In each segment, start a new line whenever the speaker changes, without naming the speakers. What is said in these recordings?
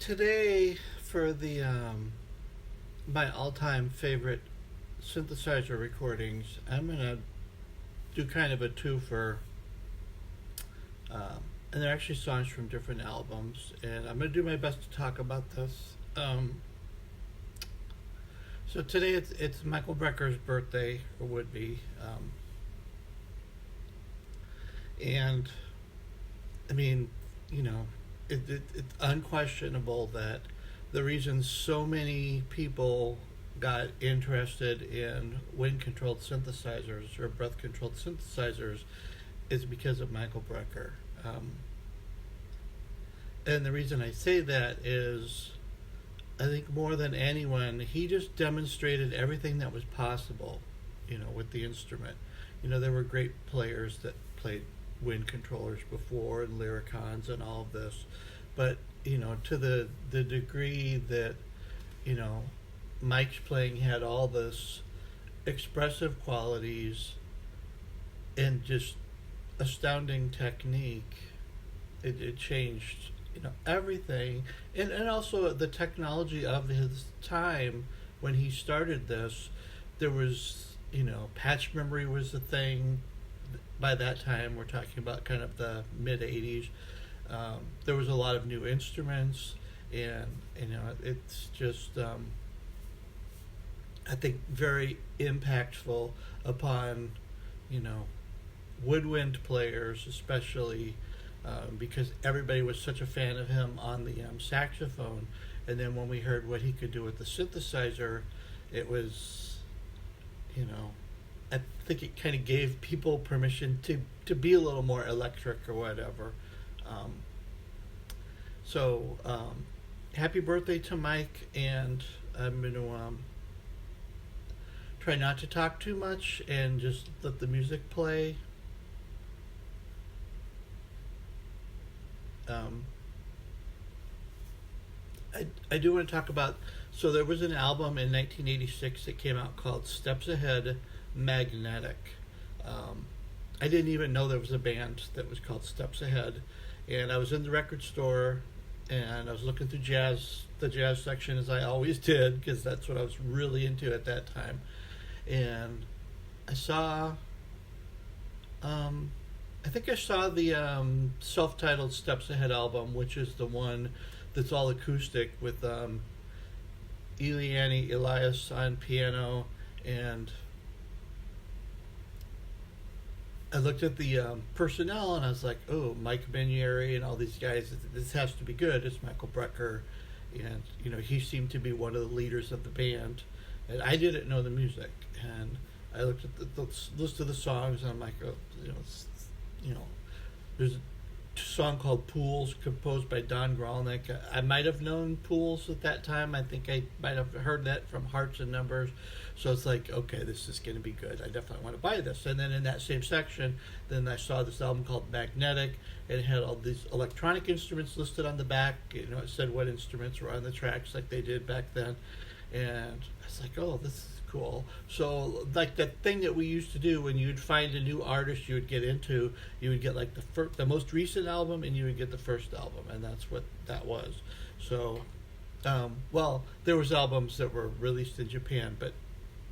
today for the my all-time favorite synthesizer recordings, I'm gonna do kind of a twofer, and they're actually songs from different albums, and I'm gonna do my best to talk about this. So today it's Michael Brecker's birthday, or would be, and I mean, you know, it's unquestionable that the reason so many people got interested in wind controlled synthesizers or breath controlled synthesizers is because of Michael Brecker. And the reason I say that is I think more than anyone, he just demonstrated everything that was possible, with the instrument. There were great players that played wind controllers before and lyricons and all of this, but to the degree that Mike's playing had all this expressive qualities and just astounding technique, it changed everything, and also the technology of his time. When he started this, there was patch memory was a thing. By that time, we're talking about kind of the mid 80s. There was a lot of new instruments, and it's just I think very impactful upon woodwind players, especially because everybody was such a fan of him on the saxophone. And then when we heard what he could do with the synthesizer, it was, I think it kind of gave people permission to be a little more electric or whatever. So, happy birthday to Mike, and I'm going to try not to talk too much and just let the music play. I do want to talk about, so there was an album in 1986 that came out called Steps Ahead Magnetic. I didn't even know there was a band that was called Steps Ahead, and I was in the record store and I was looking through the jazz section, as I always did, because that's what I was really into at that time. And I saw I think I saw the self-titled Steps Ahead album, which is the one that's all acoustic with Eliane Elias on piano, and I looked at the personnel and I was like, oh, Mike Minieri and all these guys, this has to be good. It's Michael Brecker, and he seemed to be one of the leaders of the band, and I didn't know the music, and I looked at the list of the songs and I'm like, oh, there's a song called Pools, composed by Don Grolnick. I might have known Pools at that time. I think I might have heard that from Hearts and Numbers. So it's like, okay, this is going to be good. I definitely want to buy this. And then in that same section, then I saw this album called Magnetic. It had all these electronic instruments listed on the back. It said what instruments were on the tracks like they did back then. And I was like, oh, this is cool. So like that thing that we used to do when you'd find a new artist you would get into, you would get like the most recent album, and you would get the first album, and that's what that was. So well, there was albums that were released in Japan, but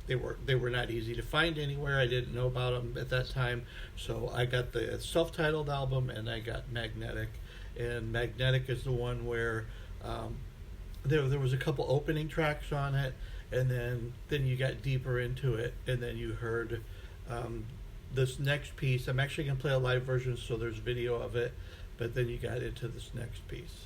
they were not easy to find anywhere. I didn't know about them at that time, so I got the self-titled album and I got Magnetic. And Magnetic is the one where there was a couple opening tracks on it, and then you got deeper into it, and then you heard this next piece. I'm actually going to play a live version, so there's video of it, but then you got into this next piece.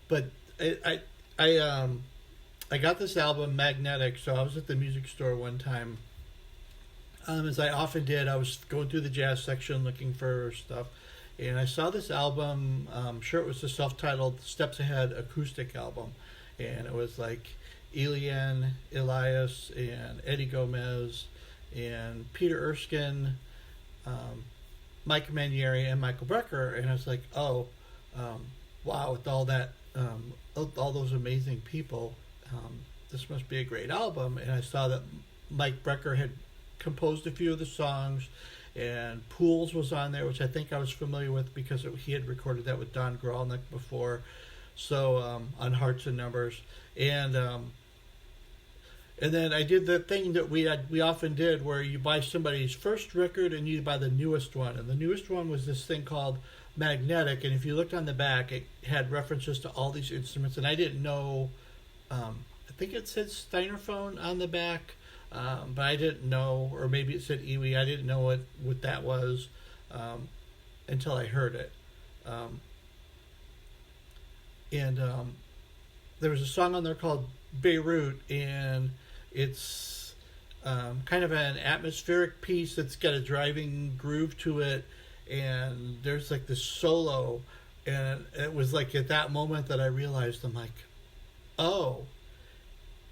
but I got this album Magnetic. So I was at the music store one time, as I often did. I was going through the jazz section looking for stuff, and I saw this album. Sure, it was the self-titled Steps Ahead acoustic album, and it was like Elian Elias and Eddie Gomez and Peter Erskine, Mike Manieri, and Michael Brecker. And I was like, oh, wow, with all that, all those amazing people, this must be a great album. And I saw that Mike Brecker had composed a few of the songs, and Pools was on there, which I think I was familiar with because he had recorded that with Don Grolnick before. So on Hearts and Numbers, and then I did the thing that we often did, where you buy somebody's first record and you buy the newest one, and the newest one was this thing called Magnetic, and if you looked on the back, it had references to all these instruments, and I didn't know. I think it said Steinerphone on the back, but I didn't know, or maybe it said Iwi. I didn't know what that was until I heard it. And there was a song on there called Beirut, and it's kind of an atmospheric piece that's got a driving groove to it, and there's like this solo, and it was like at that moment that I realized, I'm like, oh,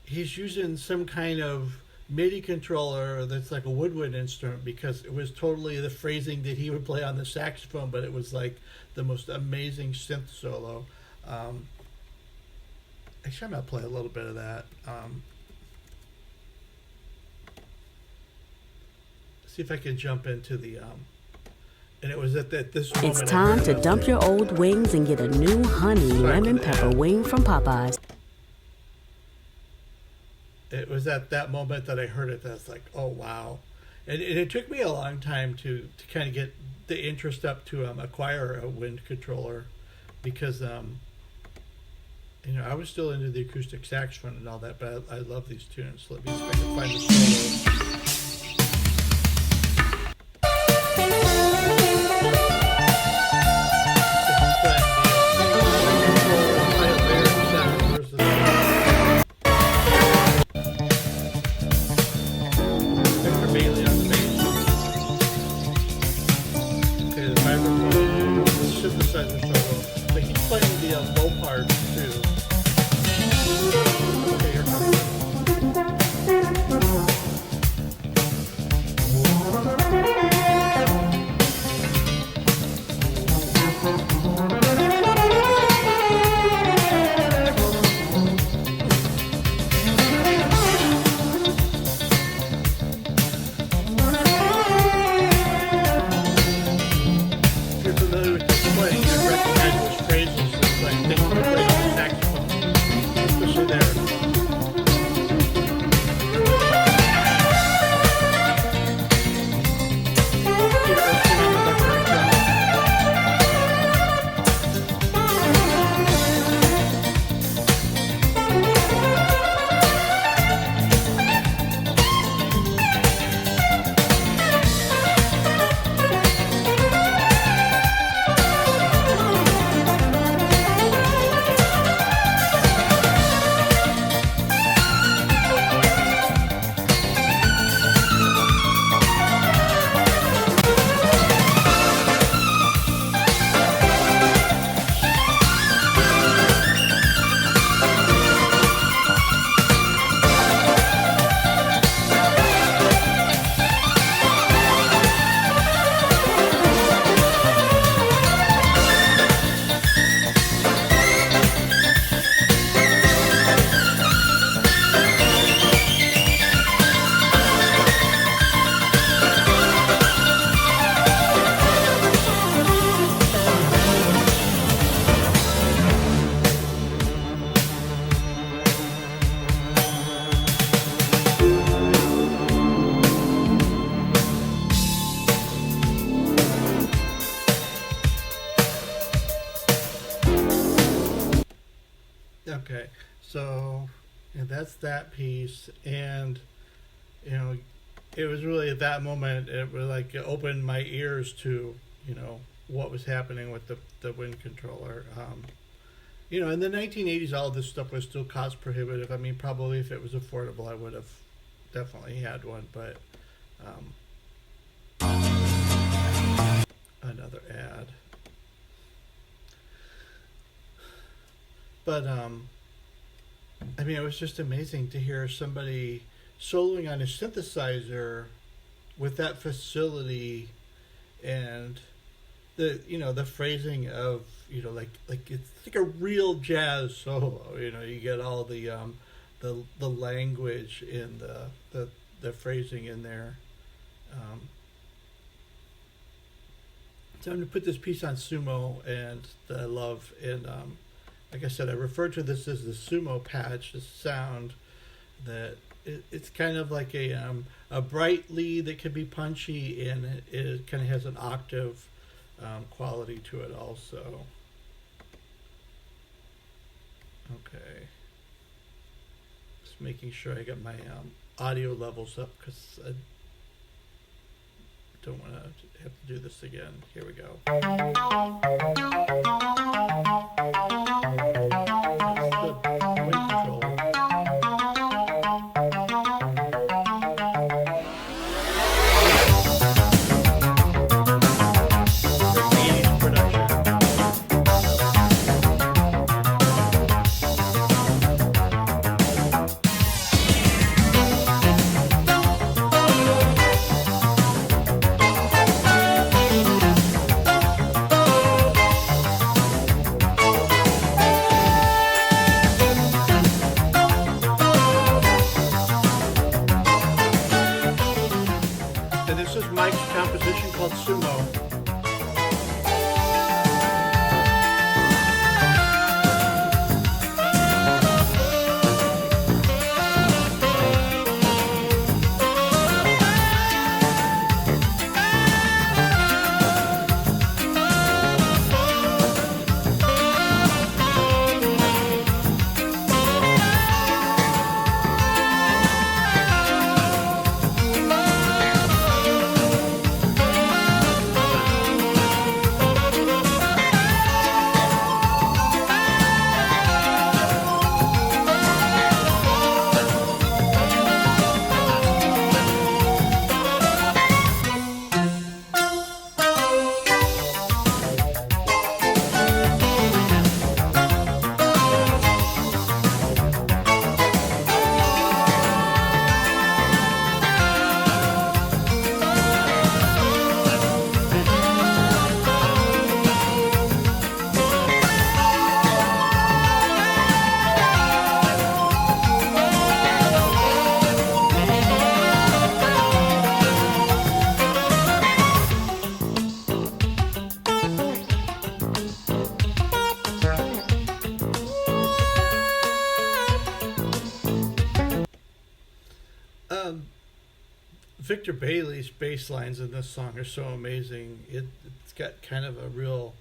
he's using some kind of MIDI controller that's like a woodwind instrument, because it was totally the phrasing that he would play on the saxophone, but it was like the most amazing synth solo. Actually, I'm going to play a little bit of that. See if I can jump into the... and it was at this moment...
It's time to dump your old wings and get a new honey lemon pepper wing from Popeyes.
It was at that moment that I heard it that I was like, oh, wow. And it took me a long time to kind of get the interest up to acquire a wind controller, because... I was still into the acoustic saxophone and all that, but I love these tunes. Let me see if I can find the solo. Victor Bailey on the bass. Okay, the vibraphone, the synthesizer solo. But he's playing the low parts too. Okay, here comes it. If you're familiar with this playing, you recognize those phrases. It's like things that play on the saxophone, especially there. Okay, so that's that piece, and it was really at that moment it was like it opened my ears to what was happening with the wind controller, In the 1980s, all this stuff was still cost prohibitive. I mean, probably if it was affordable, I would have definitely had one. But another ad. But I mean, it was just amazing to hear somebody soloing on a synthesizer with that facility, and the phrasing of like it's like a real jazz solo. You get all the language in the phrasing in there. So I'm going to put this piece on Sumo, and that I love. And like I said, I refer to this as the Sumo patch, the sound that it's kind of like a bright lead that can be punchy, and it kind of has an octave quality to it also. Okay. Just making sure I get my audio levels up, because I don't want to have to do this again. Here we go. That's the weight control. Mike's composition called Sumo. Victor Bailey's bass lines in this song are so amazing. It's got kind of a real,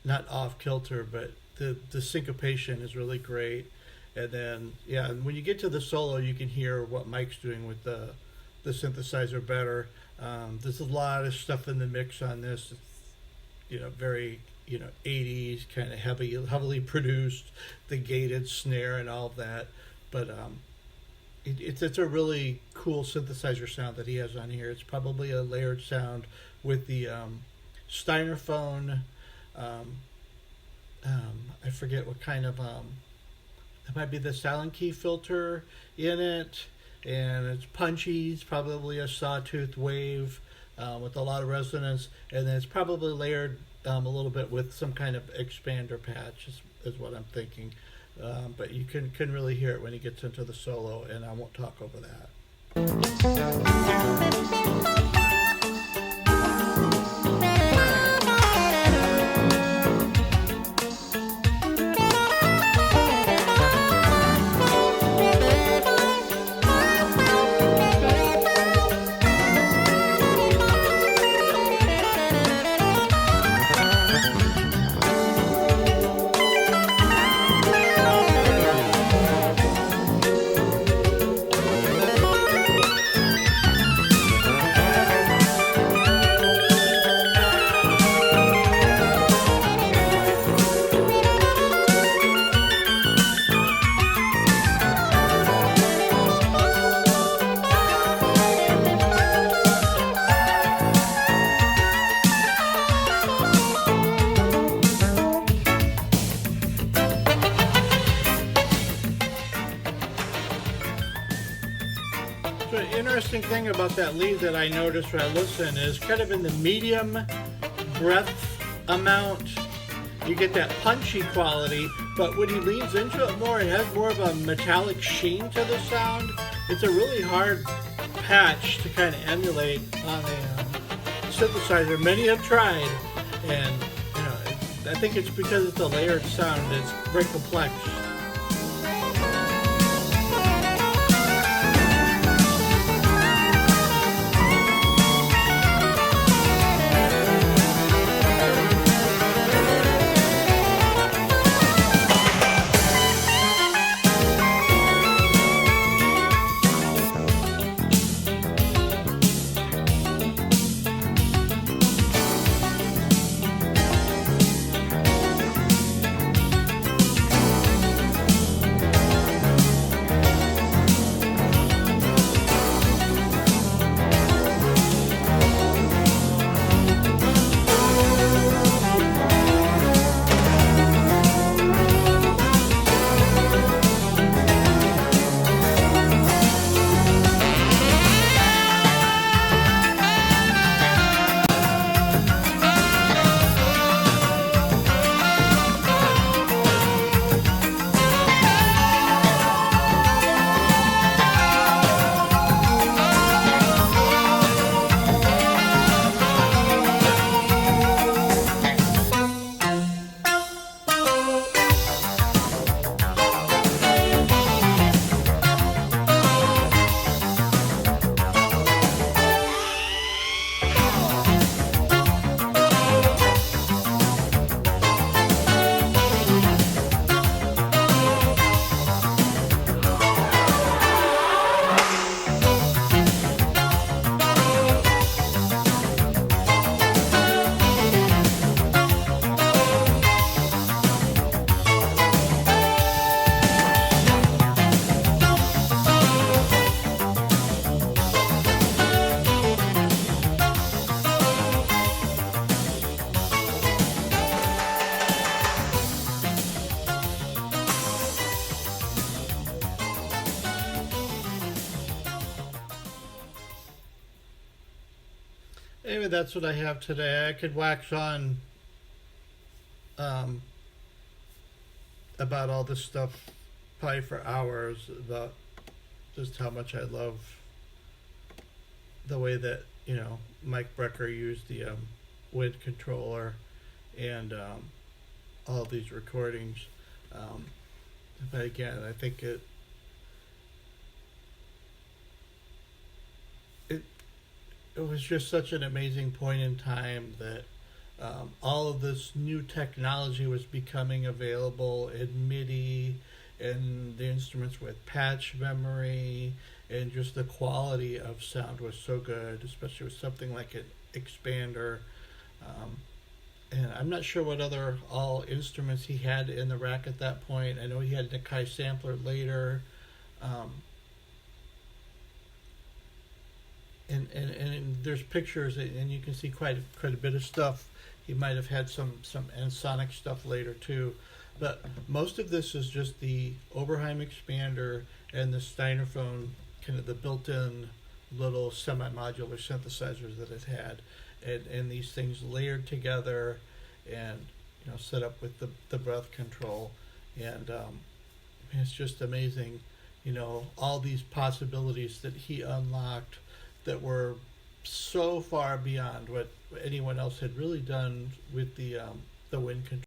not off kilter, but the syncopation is really great. And then, yeah, when you get to the solo, you can hear what Mike's doing with the synthesizer better. There's a lot of stuff in the mix on this. It's, very, 80s, kind of heavily produced, the gated snare and all of that. But it's a really cool synthesizer sound that he has on here. It's probably a layered sound with the Steinerphone. I forget what kind of it might be the silent key filter in it, and it's punchy. It's probably a sawtooth wave with a lot of resonance, and then it's probably layered a little bit with some kind of expander patch is what I'm thinking. But you can really hear it when he gets into the solo, and I won't talk over that. interesting thing about that lead that I noticed when I listened is kind of in the medium breath amount. You get that punchy quality, but when he leans into it more, it has more of a metallic sheen to the sound. It's a really hard patch to kind of emulate on a synthesizer. Many have tried, and I think it's because it's a layered sound. It's very complex. Anyway, that's what I have today. I could wax on about all this stuff probably for hours, about just how much I love the way that Mike Brecker used the wind controller and all these recordings. But again, I think it was just such an amazing point in time that all of this new technology was becoming available in MIDI, and the instruments with patch memory, and just the quality of sound was so good, especially with something like an expander. And I'm not sure what other all instruments he had in the rack at that point. I know he had Nakai sampler later. And there's pictures, and you can see quite a bit of stuff. He might have had some Ensoniq stuff later too, but most of this is just the Oberheim expander and the Steinerphone, kind of the built-in little semi-modular synthesizers that it had, and these things layered together, and set up with the breath control, and it's just amazing, all these possibilities that he unlocked that were so far beyond what anyone else had really done with the wind control.